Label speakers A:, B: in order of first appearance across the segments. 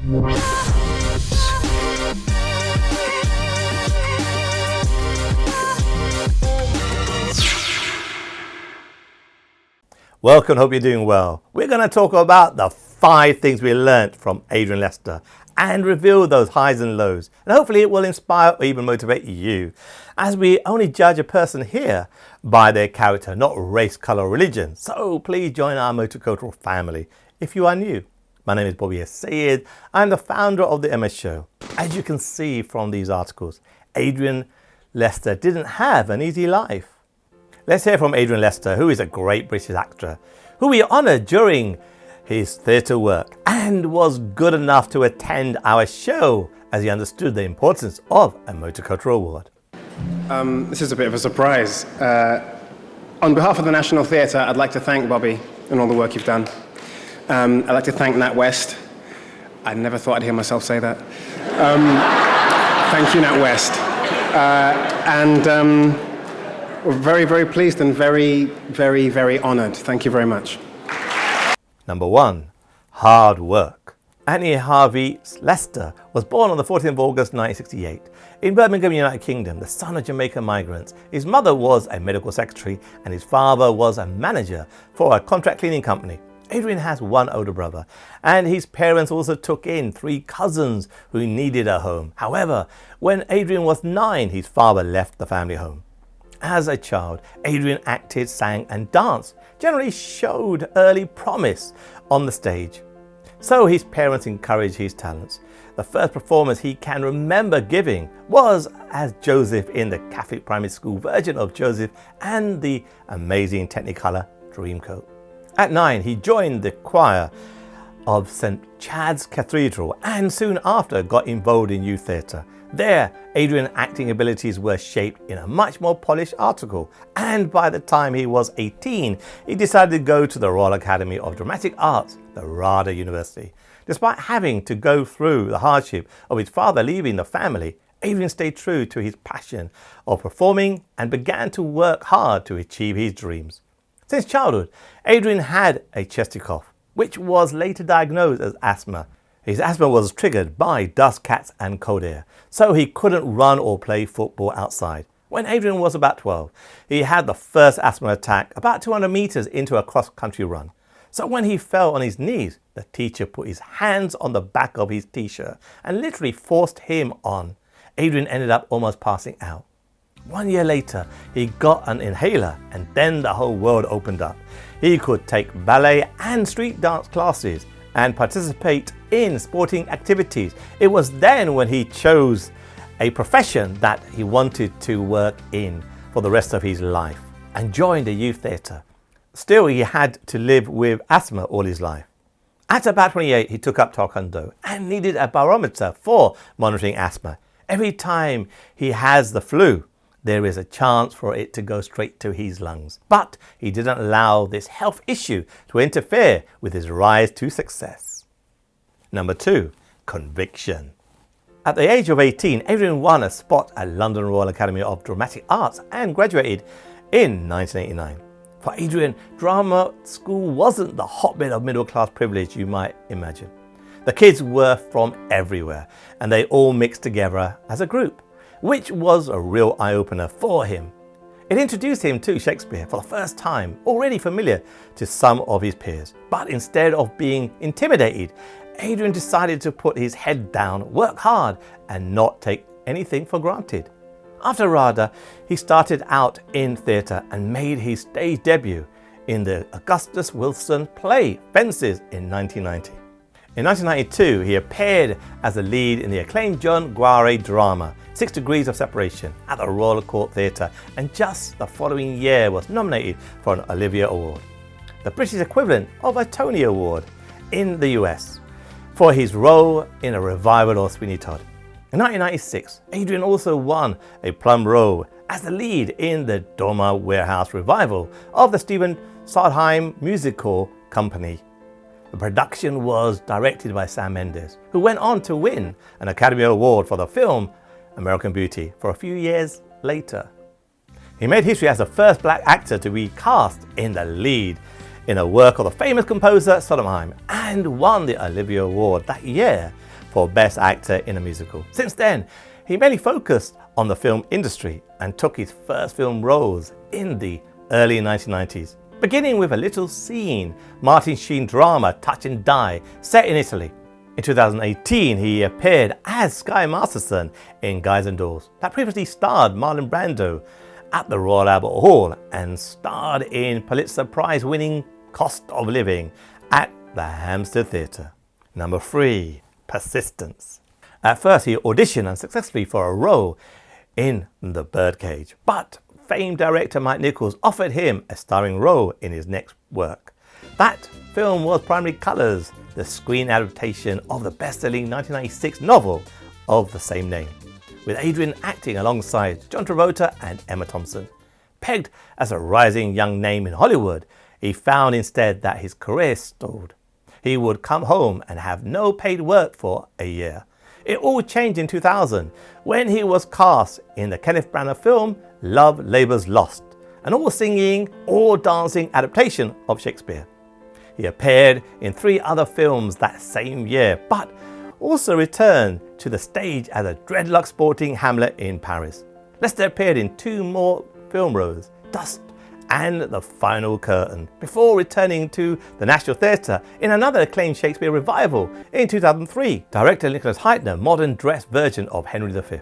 A: Welcome, hope you're doing well. We're going to talk about the 5 things we learned from Adrian Lester and reveal those highs and lows. And hopefully it will inspire or even motivate you, as we only judge a person here by their character, not race, color, or religion. So please join our multicultural family if you are new. My name is Bobby Sayed. I'm the founder of the MS Show. As you can see from these articles, Adrian Lester didn't have an easy life. Let's hear from Adrian Lester, who is a great British actor, who we honoured during his theatre work and was good enough to attend our show as he understood the importance of a Multicultural Award.
B: This is a bit of a surprise. On behalf of the National Theatre, I'd like to thank Bobby and all the work you've done. I'd like to thank Nat West. I never thought I'd hear myself say that. Thank you, Nat West. We're very, very pleased and very, very, very honoured. Thank you very much.
A: Number 1, hard work. Anthony Harvey Lester was born on the 14th of August 1968 in Birmingham, United Kingdom, the son of Jamaican migrants. His mother was a medical secretary and his father was a manager for a contract cleaning company. Adrian has one older brother, and his parents also took in 3 cousins who needed a home. However, when Adrian was 9, his father left the family home. As a child, Adrian acted, sang and danced, generally showed early promise on the stage. So his parents encouraged his talents. The first performance he can remember giving was as Joseph in the Catholic primary school version of Joseph and the Amazing Technicolor Dreamcoat. At 9, he joined the choir of St. Chad's Cathedral and soon after got involved in youth theatre. There, Adrian's acting abilities were shaped in a much more polished article, and by the time he was 18, he decided to go to the Royal Academy of Dramatic Arts, the RADA University. Despite having to go through the hardship of his father leaving the family, Adrian stayed true to his passion of performing and began to work hard to achieve his dreams. Since childhood, Adrian had a chesty cough, which was later diagnosed as asthma. His asthma was triggered by dust, cats and cold air, so he couldn't run or play football outside. When Adrian was about 12, he had the first asthma attack about 200 meters into a cross-country run. So when he fell on his knees, the teacher put his hands on the back of his t-shirt and literally forced him on. Adrian ended up almost passing out. 1 year later, he got an inhaler and then the whole world opened up. He could take ballet and street dance classes and participate in sporting activities. It was then when he chose a profession that he wanted to work in for the rest of his life and joined the youth theatre. Still, he had to live with asthma all his life. At about 28, he took up taekwondo and needed a barometer for monitoring asthma. Every time he has the flu, there is a chance for it to go straight to his lungs. But he didn't allow this health issue to interfere with his rise to success. Number 2, conviction. At the age of 18, Adrian won a spot at London Royal Academy of Dramatic Arts and graduated in 1989. For Adrian, drama school wasn't the hotbed of middle-class privilege you might imagine. The kids were from everywhere and they all mixed together as a group, which was a real eye-opener for him. It introduced him to Shakespeare for the first time, already familiar to some of his peers. But instead of being intimidated, Adrian decided to put his head down, work hard, and not take anything for granted. After RADA, he started out in theatre and made his stage debut in the Augustus Wilson play Fences in 1990. In 1992, he appeared as the lead in the acclaimed John Guare drama 6 Degrees of Separation at the Royal Court Theatre, and just the following year was nominated for an Olivier Award, the British equivalent of a Tony Award in the US, for his role in a revival of Sweeney Todd. In 1996, Adrian also won a plum role as the lead in the Dormer Warehouse revival of the Stephen Sondheim musical Company. The production was directed by Sam Mendes, who went on to win an Academy Award for the film American Beauty for a few years later. He made history as the first black actor to be cast in the lead in a work of the famous composer Sondheim and won the Olivier Award that year for Best Actor in a Musical. Since then, he mainly focused on the film industry and took his first film roles in the early 1990s, beginning with a little scene Martin Sheen drama Touch and Die set in Italy. In 2018, he appeared as Sky Masterson in Guys and Dolls, that previously starred Marlon Brando at the Royal Albert Hall and starred in Pulitzer Prize-winning Cost of Living at the Hampstead Theatre. Number 3. Persistence. At first, he auditioned unsuccessfully for a role in The Birdcage, but famed director Mike Nichols offered him a starring role in his next work. That film was Primary Colours, the screen adaptation of the best-selling 1996 novel of the same name, with Adrian acting alongside John Travolta and Emma Thompson. Pegged as a rising young name in Hollywood, he found instead that his career stalled. He would come home and have no paid work for a year. It all changed in 2000 when he was cast in the Kenneth Branagh film Love Labour's Lost, an all-singing, all-dancing adaptation of Shakespeare. He appeared in 3 other films that same year, but also returned to the stage as a dreadlock-sporting Hamlet in Paris. Lester appeared in 2 more film roles, Dust and The Final Curtain, before returning to the National Theatre in another acclaimed Shakespeare revival in 2003, director Nicholas Hytner's modern dress version of Henry V,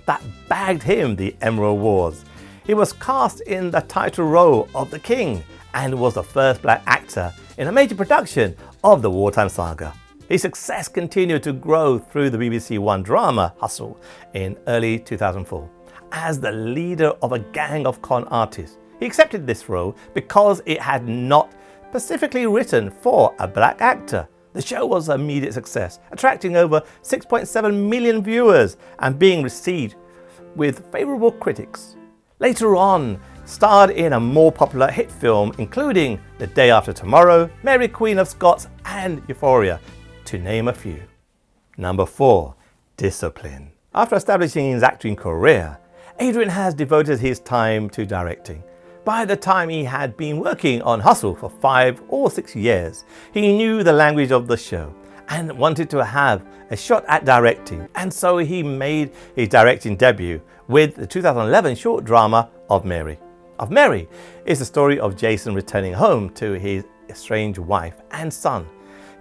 A: that bagged him the Emerald Awards. He was cast in the title role of the King and was the first black actor in a major production of the wartime saga. His success continued to grow through the BBC One drama Hustle in early 2004 as the leader of a gang of con artists. He accepted this role because it had not specifically written for a black actor. The show was an immediate success, attracting over 6.7 million viewers and being received with favourable critics. Later on, starred in a more popular hit film including The Day After Tomorrow, Mary Queen of Scots and Euphoria, to name a few. Number 4. Discipline. After establishing his acting career, Adrian has devoted his time to directing. By the time he had been working on Hustle for 5 or 6 years, he knew the language of the show and wanted to have a shot at directing, and so he made his directing debut with the 2011 short drama Of Mary. Of Mary is the story of Jason returning home to his estranged wife and son.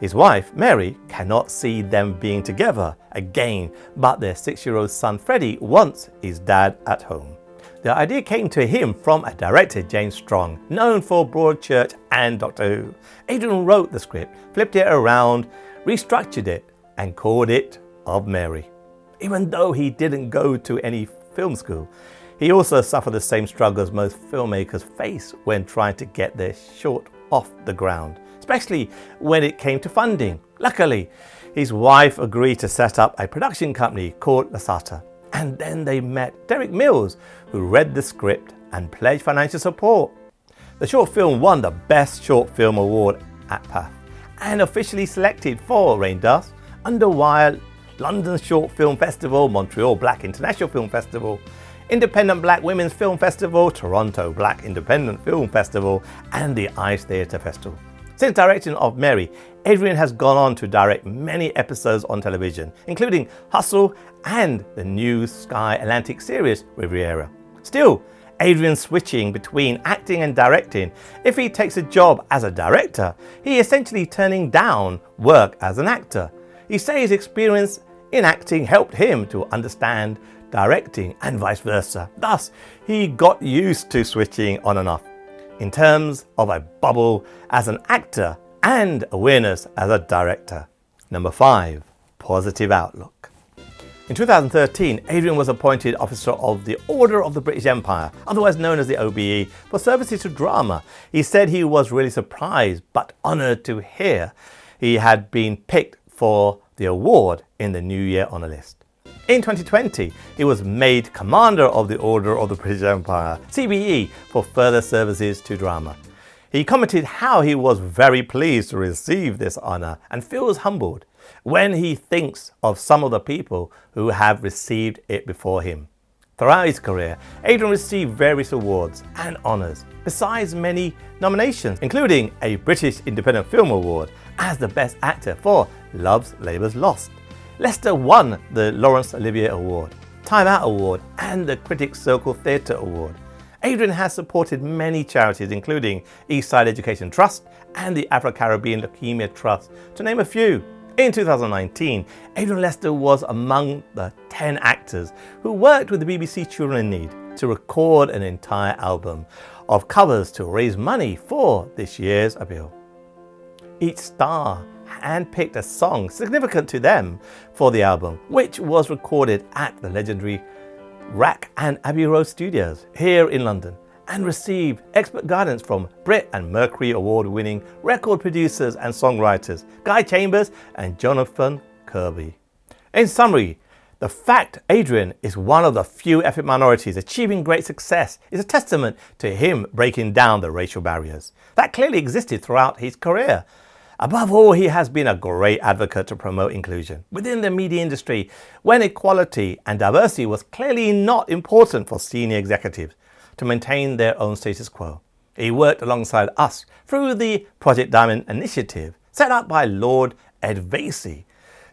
A: His wife, Mary, cannot see them being together again, but their 6-year-old son Freddie wants his dad at home. The idea came to him from a director, James Strong, known for Broadchurch and Doctor Who. Adrian wrote the script, flipped it around, restructured it, and called it Of Mary. Even though he didn't go to any film school, he also suffered the same struggles most filmmakers face when trying to get their short off the ground, especially when it came to funding. Luckily, his wife agreed to set up a production company called Lasata. And then they met Derek Mills, who read the script and pledged financial support. The short film won the Best Short Film Award at PAF and officially selected for Rain Dust, Underwire, London Short Film Festival, Montreal Black International Film Festival, Independent Black Women's Film Festival, Toronto Black Independent Film Festival, and the Ice Theatre Festival. Since directing Of Mary, Adrian has gone on to direct many episodes on television, including Hustle and the new Sky Atlantic series Riviera. Still, Adrian's switching between acting and directing. If he takes a job as a director, he is essentially turning down work as an actor. He says his experience in acting helped him to understand directing and vice versa. Thus, he got used to switching on and off in terms of a bubble as an actor and awareness as a director. Number 5. Positive outlook. In 2013, Adrian was appointed Officer of the Order of the British Empire, otherwise known as the OBE, for services to drama. He said he was really surprised but honoured to hear he had been picked for the award in the New Year Honour List. In 2020, he was made Commander of the Order of the British Empire, CBE, for further services to drama. He commented how he was very pleased to receive this honour and feels humbled when he thinks of some of the people who have received it before him. Throughout his career, Adrian received various awards and honours, besides many nominations, including a British Independent Film Award as the Best Actor for Love Labour's Lost. Lester won the Laurence Olivier Award, Time Out Award and the Critics Circle Theatre Award. Adrian has supported many charities including Eastside Education Trust and the Afro-Caribbean Leukemia Trust, to name a few. In 2019, Adrian Lester was among the 10 actors who worked with the BBC Children in Need to record an entire album of covers to raise money for this year's appeal. Each star handpicked a song significant to them for the album, which was recorded at the legendary Rack and Abbey Road Studios here in London, and received expert guidance from Brit and Mercury award-winning record producers and songwriters Guy Chambers and Jonathan Kirby. In summary, the fact Adrian is one of the few ethnic minorities achieving great success is a testament to him breaking down the racial barriers that clearly existed throughout his career. Above all, he has been a great advocate to promote inclusion within the media industry when equality and diversity was clearly not important for senior executives to maintain their own status quo. He worked alongside us through the Project Diamond initiative set up by Lord Ed Vacy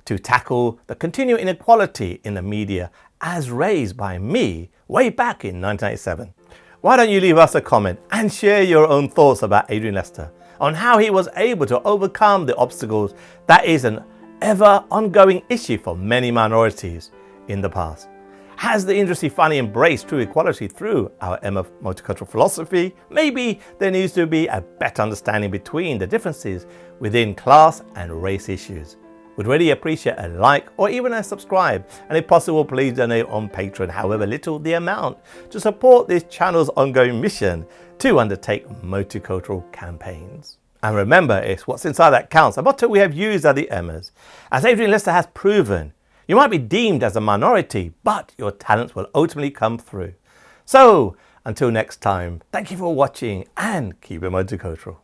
A: to tackle the continuing inequality in the media as raised by me way back in 1997. Why don't you leave us a comment and share your own thoughts about Adrian Lester, on how he was able to overcome the obstacles that is an ever ongoing issue for many minorities in the past. Has the industry finally embraced true equality through our multicultural philosophy? Maybe there needs to be a better understanding between the differences within class and race issues. Would really appreciate a like or even a subscribe, and if possible please donate on Patreon, however little the amount, to support this channel's ongoing mission to undertake multicultural campaigns. And remember, it's what's inside that counts. A motto we have used are the Emmas. As Adrian Lester has proven, you might be deemed as a minority, but your talents will ultimately come through. So, until next time, thank you for watching and keep it multicultural.